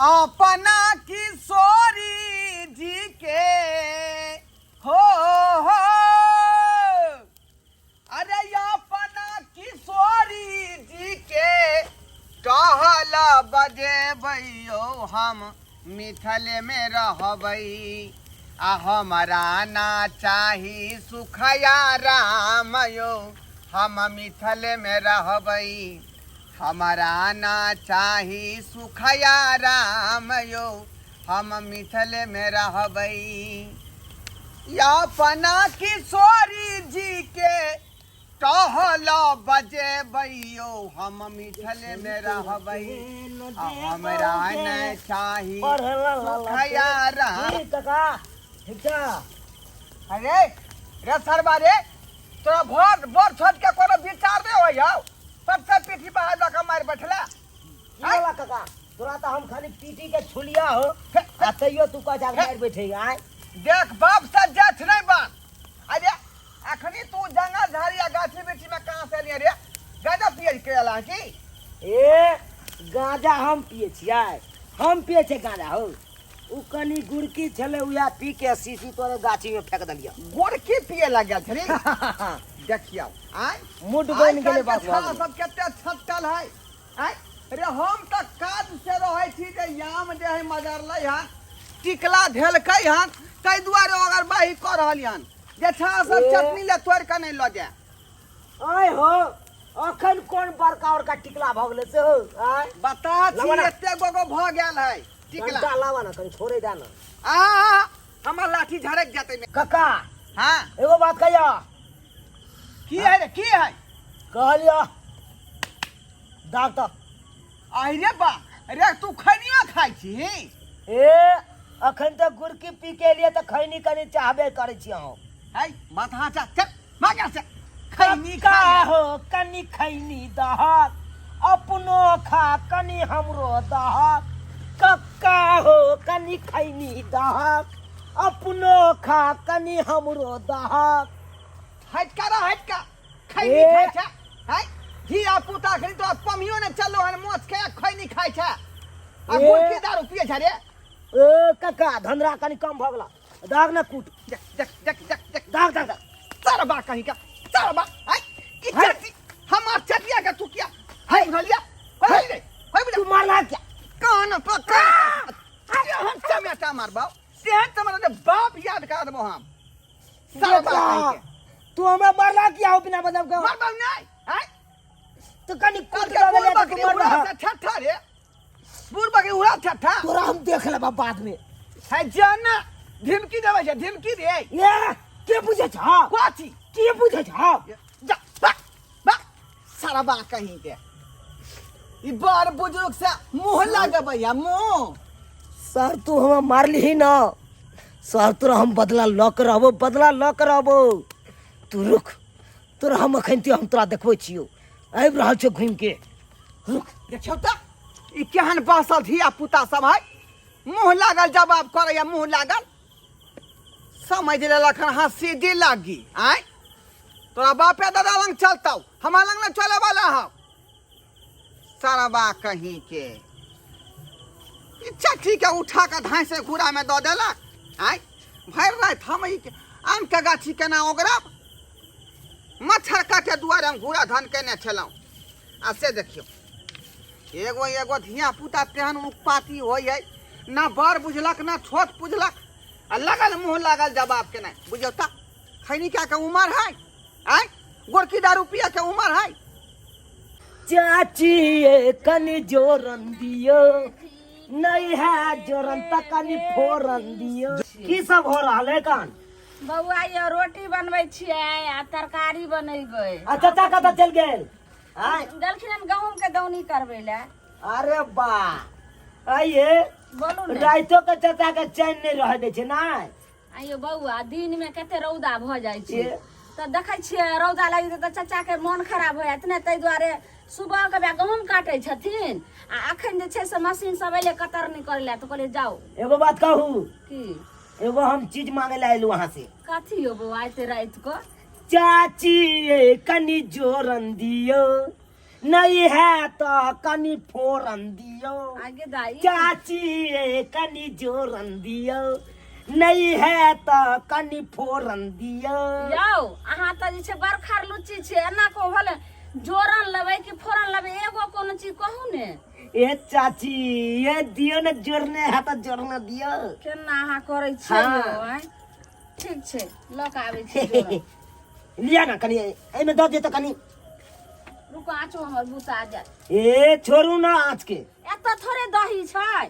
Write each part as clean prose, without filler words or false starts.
अपना किशोरी जी के हो अरे अपना किशोरी जी के टहल बजे भैयो हम मिथल में रहबई आ हमारा ना चाही सुखया राम यो हम मिथल में रहबई हमारा ना चाही सुखया राम यो हम मिथल में रहबई अपना किशोरी जी के टहल बजे भैयो हम मिथल में रहबई हमरा न चाही सुखया राम अरे रे सरबा रे तोरा भोट बोर छोड़ के कोनो विचार दे हो जाओ सबसे पीठी पे हाथ लगा मार बैठला वाला काका तोरा तो हम खाली पीटी के छुलिया हो आ तइयो तू का जाग मार बैठेगा आय देख बाप से जात नहीं बात अरे अखनी तू जंगल झाड़िया गाछी बेटी में कहां से लिया रे गाजा पिए के आला की ए गांजा हम पिए छियै हम पिए छे गांजा हो उ कनी गुड़की छले उया पी के सीसी तोरे गाछी में फेंक दलिया गुड़की पिए लग गेल छली देखियो आय मुड बन गेले बाप सब केते छटल है आय अरे हम त काज से रहै छी जे याम दे है मगर लै हन टिकला धेलकै हन तै दुआरे अगर बाही क रहल हन जे छा सब चटनी ले तोड़ के नहीं ल जाए आय हो अखन कोन बड़का बड़का टिकला भ गेले से हो आय बता छी एते गोगो भ गेल है टिकला लावा ना कहीं छोड़े जा ना हमर लाठी झड़क जाते में काका हां एगो बात कहिया की है रे की है कहलिया डॉक्टर अरे बा अरे तू खैनिया खाइ छी ए अखन त गुड़की पी के लिए त खैनी कनी चाहबे करे छी हम है माथा चा चल मागा से खैनी का हो कनी खैनी दहक अपनो खा कनी हमरो दहक कक्का हो कनी खैनी दहक अपनो खा कनी हमरो दहक हट का खैनी खाइ छ है धिया पुता खरी तो पमियो ने चलो हन मोच के खैनी खाइ छ आ गुड़की दारू पिए छ रे ए कक्का धंधरा कनी कम भ गेला दाग न कूट देख दाग दाग सरबा कहीं का सरबा है ई चटी हमार चटिया का तू क्या है भलिया कोई रे कोई तू मारला क्या कान पकड़ अरे हम चमेटा मारबा से तुम्हारे बाप याद कर देबो हम सरबा कहीं के तू हमरा मारला क्या हो बिना मतलब का मारबा नहीं है तो कनी कूट के के ले तू मारबा ठठा रे बुरबा के उड़ा ठठा तोरा हम देख लेबा बाद में है जाना धमकी देबे छै धमकी रे ये के बुझे छ कोची के बुझे छ जा बा सरबा कहीं के ई बड़ बुजुर्ग से मुंह लागबे या मुंह सर तू हम मारली ही ना सर तोरा हम बदला ल के रहबो तू रुक तोरा हम अखन ते हम तोरा देखबै छियो आबि रहल छौ घुम के रुक देखौ त ई केहन बासल धिया पुता सब है मुंह लागल जवाब करे या मुंह लागल समझ लेलक हाँ सीधी लागी आय तोरा बापे दादा लंग चलतौ हमार लंग न चले वाला हो सरबा कहीं के ई चट्टी के उठा के धाय से घूरा में दो देलक आय भर रात हम ई आम के गाछी केना ओगरब मच्छर काटे दुआरे हम घूरा धन केने छलौ आ से देखियो एगो धिया पुता तेहन उत्पाती होय है ना बड़ बुझलक ना छोट बुझलक आ लगल मुंह लागल जवाब के नहीं बुझौ त खैनी क्या के उमर है आय गोरकी दारू पिए के उमर है चाची ये कनी जोरन दियो नहीं है जोरन त कनी फोरन दियो की सब हो रहल है कान बउआ ये रोटी बनबै छियै आ तरकारी बनेबै अच्छा चाचा कत चल गेल आय गलखिन गहूम के दौनी करबै ले अरे बा आइए बोलू ने राइतो के चाचा के चैन नहीं रह दे छै ना आइयो बउआ दिन में कते रौदा भ जाइ छै त देखै छियै रौदा लागि त चाचा के मन खराब होय इतने तै दुआरे सुबह के गहूम काटै छथिन आ अखन जे छै से मशीन सब एले कतरनी करले त कहले जाओ एगो बात कहू की एगो हम चीज मांगे ला आइलू वहां से कथी हो बउआ आइते रात को चाची ये कनी जोरन दियो नहीं है तो कनी फोरन दियो आगे दाई चाची रे कनी जोरन दियो नहीं है तो कनी फोरन दियो यौ अहाँ त जे छै बरखा लुच्ची छै एना को भले जोरन लेबै कि फोरन लेबै एगो कोनो चीज कहू ने ए चाची ये दियो ने जोरने है तो जोरना दियो केना अहाँ करै छियै हाँ। यौ आँय? ठीक छै लऽ कऽ आबै छी जोरन। लिया ना कनी एमे दऽ दे तो कनी रुको आँचो हमर बुता जाय ए छोड़ू ना आज के एतऽ थोड़े दही छै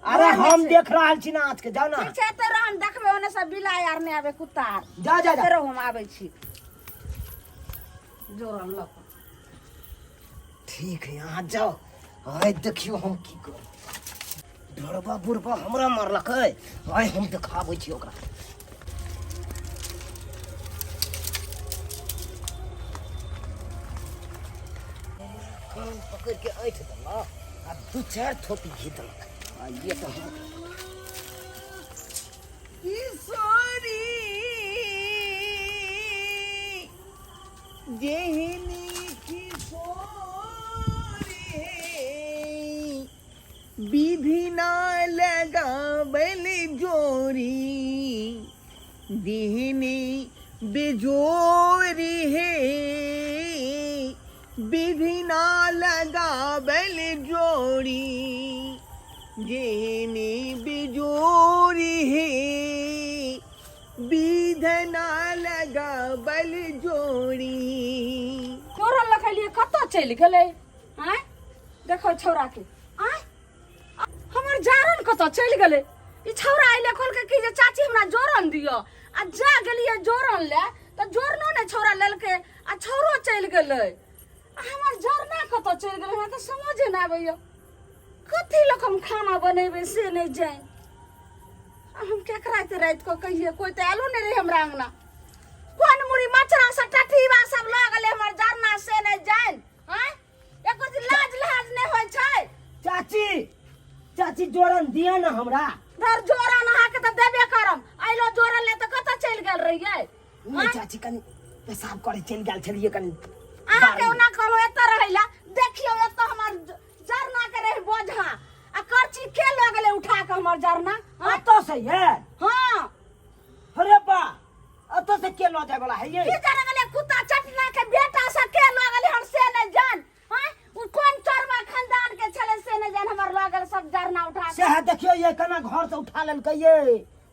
अरे हम देख रहा छी ना आज के जाओ ना ठीक छै एतऽ रहन देखबै ओने सब बिलाइ आर नहि आबै कुत्ता आर जा जा जा फेरो हम आबै छी जोरन लऽ कऽ ठीक है यहाँ जाओ आय देखियो हम की करू ढोरबा बुढ़बा हमरा मारलक है आय हम देखाबै छी ओकरा कान पकड़ के ऐठ देला आ दू चार थोपी घी देलक आ ये तो हम किशोरी जेहनी किशोरी विधि ना लगावल जोरी दिहनी बेजोरी है विधि ना लगावल जोड़ी जेनी बिजोरी है विधना लगावल जोड़ी जोरन लखलिए कतऽ चलि गेलै आँय देखो छौरा के आँय हमर जारन कतऽ चलि गेलै ई छौरा आइले कहलकै कि जे चाची हमरा जोरन दियौ आ जा गेलिए जोरन ले तऽ जोरनो ने छौरा लेलकै आ छौरो चलि गेलै आ हमर जरना कतऽ चलि गेलै हमरा तऽ समझे नहि आबैया कथी लऽ हम खाना बनेबै से नहि जानि आ हम केकरा के राति कऽ कहिए कोइ तऽ आयलो नहि रहे हमरा अंगना कोन मुड़ी मचरा से टठीबा सब लऽ गेलै हमर जरना से नहि जानि आँय एको दिन लाज लहाज नहि होइ छै चाची चाची जोरन दिया ना हमरा धर जोरन अहाँके तऽ देबे करम आइलो जोरन ले तऽ कतऽ चलि गेल रहियै नहीं चाची कनी पेशाब करे चल गेल छलिए कनी अहाँके ओना कहलो एतऽ रहैला देखियौ एतऽ हमर जरना के रहे बोझा आ करची के लऽ गेलै उठा के हमर जरना अतो से है हाँ अरे बा अतो से के लो जाय वाला है ये की करे गेलै कुत्ता चटना के बेटा से के लऽ गेलै हम से नहि जान हां उ कोन चरवा खानदान के छले से नहि जान हमर लऽ गेल सब जरना उठा से के है देखियो ये कना घर से उठा लेल कहिए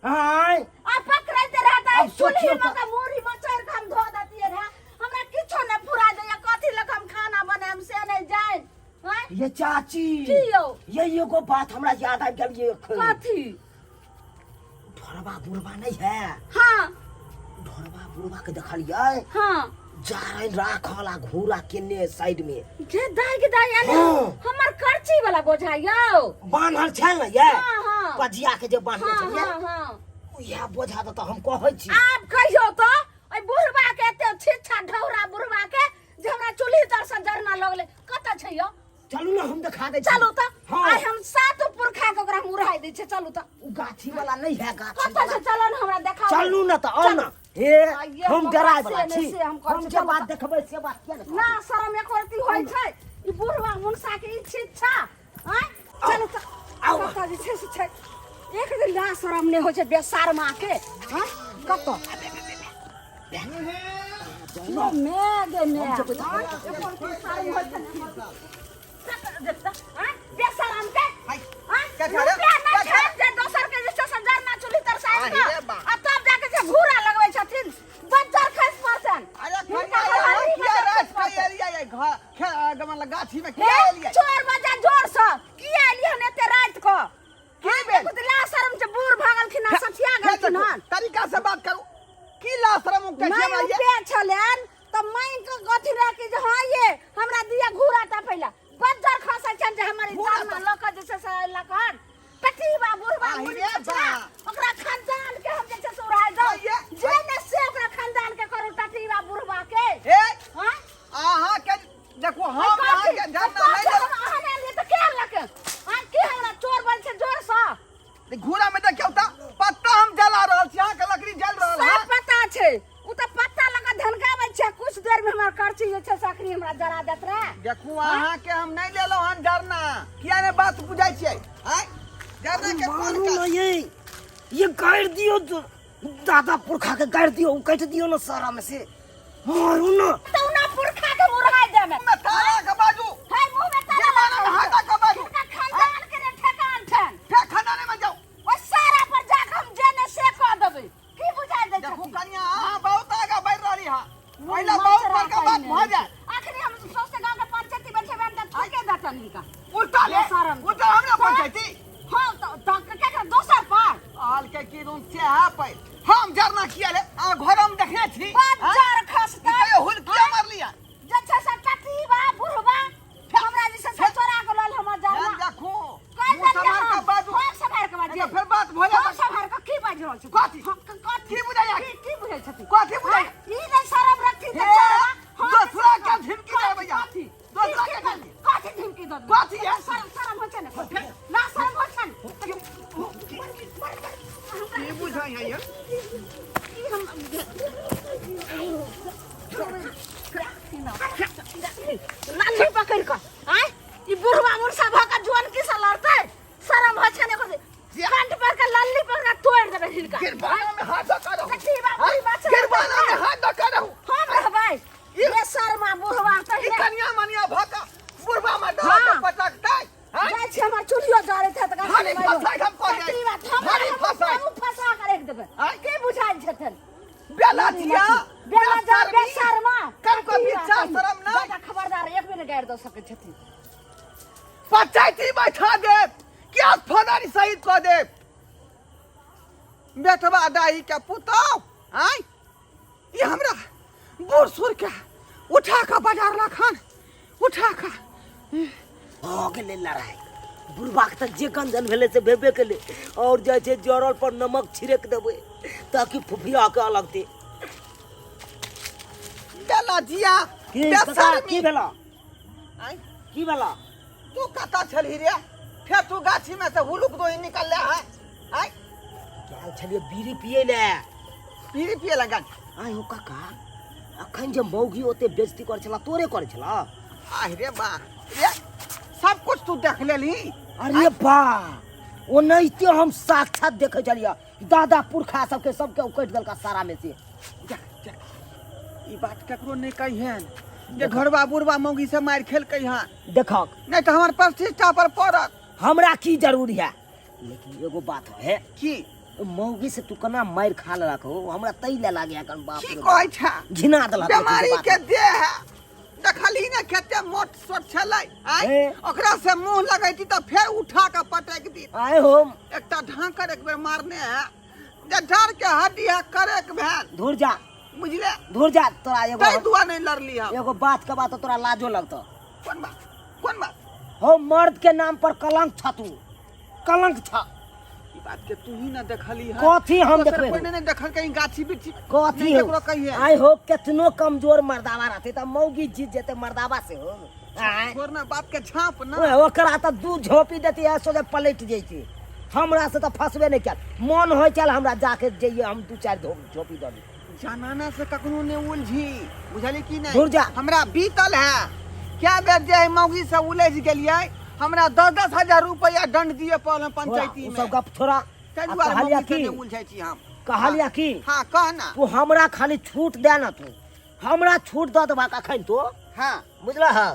हां आ पकड़ैते रहता अब चूल्ही सोचियो में के मूड़ी मचर के हम धो देतिए रहा हमरा किछो नहि फुरा दैया कथी लक हम खाना बनाएम से नहि जान हां ये चाची की यौ ये एगो बात हमरा याद आ गेल ये कथी ढोरबा बुढ़बा नहीं है हाँ ढोरबा बुढ़बा के देखलिए हाँ जा रहे राखला घूरा केने साइड में जे दाई के दाई आले हाँ। हमर करची वाला बोझा यौ बान्हल छल न ये हाँ हाँ पजिया के जे बान्हल हाँ छलिए हाँ हाँ यह बोझा तो हम कहै छी आप कहियो तो ओइ बुढ़बा के एते छिछा ढौरा बुढ़बा के जे हमरा चूल्ही तर से जरना लगले कत छै यो चलू ना हम दिखा दे चलू त हाँ। आइ हम सात पुरखा के ओकरा मुरहाई दै छै चलू त उ गाछी वाला नहीं है गाछी कत वाला छै चलो न हमरा देखाओ चलू ना तो आओ ना हे आइये हम बाबा, डराय से वाला नहीं, छी से हम कहै हम छी, जे चलू बात तऽ। देखबै से बात किया ना शरम एकोरती होइ छै ई बुढ़बा मुनसा के ई छिछा हैं चलू त आओ। कत जे छै से छै एक दिन ला शरम नहि होइ छै बेशर्मा के हैं कत मेगे ने एकोरती शरम होइ छै बेशरम के क्या कह रहे? क्या कह रहे? जे दोसर के जे छै से जरना चूल्ही तर साइड अरे बा। आ तब जाके जे घूरा लगबै छथिन बज्जर खस परसन अरे खरिया किया रात के एलिया ये घर गमन गाछी में किया एलिया 4 बजे जोर से किया एलिया ने एते रात को की भेल? ला शरम से बूढ़ भागलखिन आ सठिया गेलखिन हन तरीका से बात करू की लाशरम के मैं छेमा ये पे छलेन त मैं के कथि राखी जे हां ये हमरा दिया घूरा ता पहिला बज्जर खसै छन जे हमर घूरा जान लोक जे छै से लखन टटीबा बुढ़बा आहि बुढ़ी रे छै बा। ओकरा खानदान के हम जे छै से उड़ाय दो आइये। जे ने से ओकरा खानदान के करू टटीबा बुढ़बा के हे हां आहा के देखो हम अहाँ के धरना नहीं दे अहाँ ने त के लके हां के हमरा चोर बन छै जोर से घूरा में देखियो त पत्ता हम जला रहल छी अहाँ के लकड़ी जल रहल है सब पता छै उ त पत्ता लगा धनकाबै छै कुछ देर में हमर करची जे छै से अखनी हमरा जरा देत रे। देखू अहाँ के हम नहीं लेलो हन डरना, किया ने बात बुझाई छियै? आय डरना के कोन मारू का? ना ये गाड़ दियो तो दादा पुरखा के गाड़ दियो, काट दियो ना सारा में से, मारू ना। तो ना पुरखा के मुरहाय दे में मैं तारा के बाजू है मुंह में ताला जमाना में हाथा के बाजू का खानदान के रे ठेकान छन। क्या खानाने में जाओ? ओ सारा पर जाके हम जेने से कह देबै की बुझाय दे देखू छथि। कनिया अहाँ बहुत आगा बढ़ रहली हा, पहला बहुत पर का बात भ जाए। आखिर हम सोचते गांव के पंचायती बैठे बैठ त ठोके दतन इनका उल्टा ले उल्टा हमरा पंचायती हां तो के दोसर पर आल के की रूम से है पे हम जरना किया ले आ घर हम देखने छी बाजार खसता ये हुल किया मार लिया जे छ से टटी बा बुढ़वा हमरा जैसे छोरा के लल हम जाना देखू कल मुंह संभाल के बाजू हम संभाल के बाजू फिर बात भ हम जाए। संभाल के की बाज रहल छी कथी की बुझाया की बुझै छथि कथी बुझाया ई नै शरम रखी त दूसरा के धमकी दे भैया दूसरा के धमकी कथी धमकी दे कथी है शरम हो छै ने ना शरम हो छै ये बुझाया ये लाली पकड़ के आय ई बुढ़वा मुर्सा भका जुआन की से लड़ते शरम हो छै ने कंठ पर के लाली पर के तोड़ देबे हिलका गिरबाना में हाथ कर दो कथी बात गिरबाना में हाथ कर दो हम रहबै ये शर्मा बुढ़वा त ई कन्या मनिया भका बुढ़वा में डर के पटकतै जाय छै हमर चुलियो जरे छै त हाली फसाई हम को दे हाली फसाई हम फसा के रख देबे के बुझाइ छथन बेला दिया बेला जा बेशर्मा कम को बिचा शर्म ना दादा खबरदार एक भी न गाड़ दो सके छथि पंचायती बैठा दे क्या फदारी शहीद को दे बेटवा दाई के पुताव आय ये हमरा बूढ़ सुर के उठा के बाजार रखन उठा के हो गेले लड़ाई, बुढ़वा के त जे गंजन भेले से भेबे केले, और जे छै जरल पर नमक छिड़क देबै ताकि फुफिया के अलग दे। बेला जिया की भेला आय की भेला तू कता छलही रे फिर तू गाछी में से हुलुक दो निकल ले है आय क्या छलिए बीड़ी पिए ले पीरी पिए लगन आय हो काका अखन जे मौगी ओते बेइज्जती कर छला तोरे कर छला। आय रे बा रे सब कुछ तू देख लेली अरे बा ओ नैते हम साक्षात देखे छलिया दादा पुरखा सबके उकट देलका सारा में से। जा जा ई बात केकरो नहीं कहिहन जे घरवा बुढ़वा मौगी से मार खेल कहिहन देखक नहीं तो हमार प्रतिष्ठा पर पड़त हमरा की जरूरी है, लेकिन एगो बात है की मौगी से तू कना मार खा लक हो हमरा तैले लागे कन बाप की रे कहै छा घिना देलक बीमारी के देह है देखली ने कते मोट सोट छलै आय ओकरा से मुंह लगैती त फेर उठा के पटक दी आय हो एकटा ढांकर एक बेर मारने है जे डर के हड्डी है करे के भेल धुर जा बुझले धुर जा तोरा कई दुआ नहीं लड़ली हम एगो बात के बात तोरा लाजो लगतो। कौन बात हो मर्द के नाम पर कलंक छ, तू कलंक छ। ई बात के तू ही ना देखली है कथी हम दोसर देखबे कोई नहीं देखल कहीं गाछी बिछी कथी नहीं केकरो कहिए आय हो केतनो कमजोर मर्दावा रहते त मौगी जीत जेते मर्दावा से हो आय तोर ना बात के छाप ना ओकरा त दू झोपी देती है सोझे पलट जैती हमरा से त फसबे नहीं कर मन होय चल हमरा जाके जइए हम दू चार झोपी दे जनाना से कखनो ने उलझी बुझली की नहीं दूर जा हमरा बीतल है क्या बेर जे मौगी से उलझ गेलियै हमरा 10-10 हजार रुपया दंड दिए पड़ल पंचायती में सब गप छोड़ा तै दुआरे कहलिया मौगी से की नहीं उलझै छी हम कहलिया की हां कह ना तू हमरा खाली छूट दे ना, तू हमरा छूट द देबा कखन तो हां बुझला है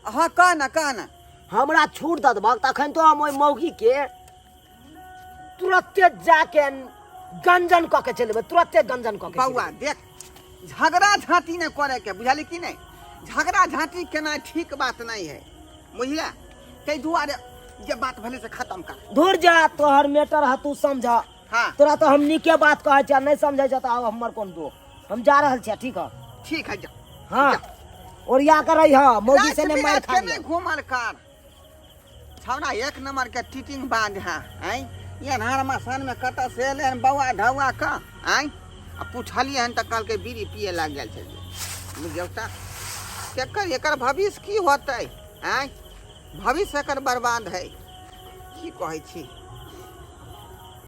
हां कह ना हमरा छूट द देबा तखन तो हम ओइ मौगी के तुरंते जाके गंजन क के चलेबे, तुरंते गंजन क के बउआ देख झगड़ा झांटी ने करे के बुझली की नहीं झगड़ा झांटी केना ठीक बात नहीं है बुझला तै दुआरे जे बात भले से खत्म कर दूर जा तोहर मैटर है तू समझा हां तोरा तो हम नीके बात कहै छ नहीं समझै छ त हमर कोन दो हम जा रहल छ ठीक है जा हां और या करे ह मौगी से ने मार खा नहीं घूमल कर छौना एक नंबर के टीटिंग बांध है आई ये नार मसान में कत से ले बउआ ढौआ का आई आ पूछलिए हन त कल के बीड़ी पिए लाग गेल छै बुझौता केकर एकर भविष्य की होतै आई भविष्य एकर बर्बाद है की कहै छी।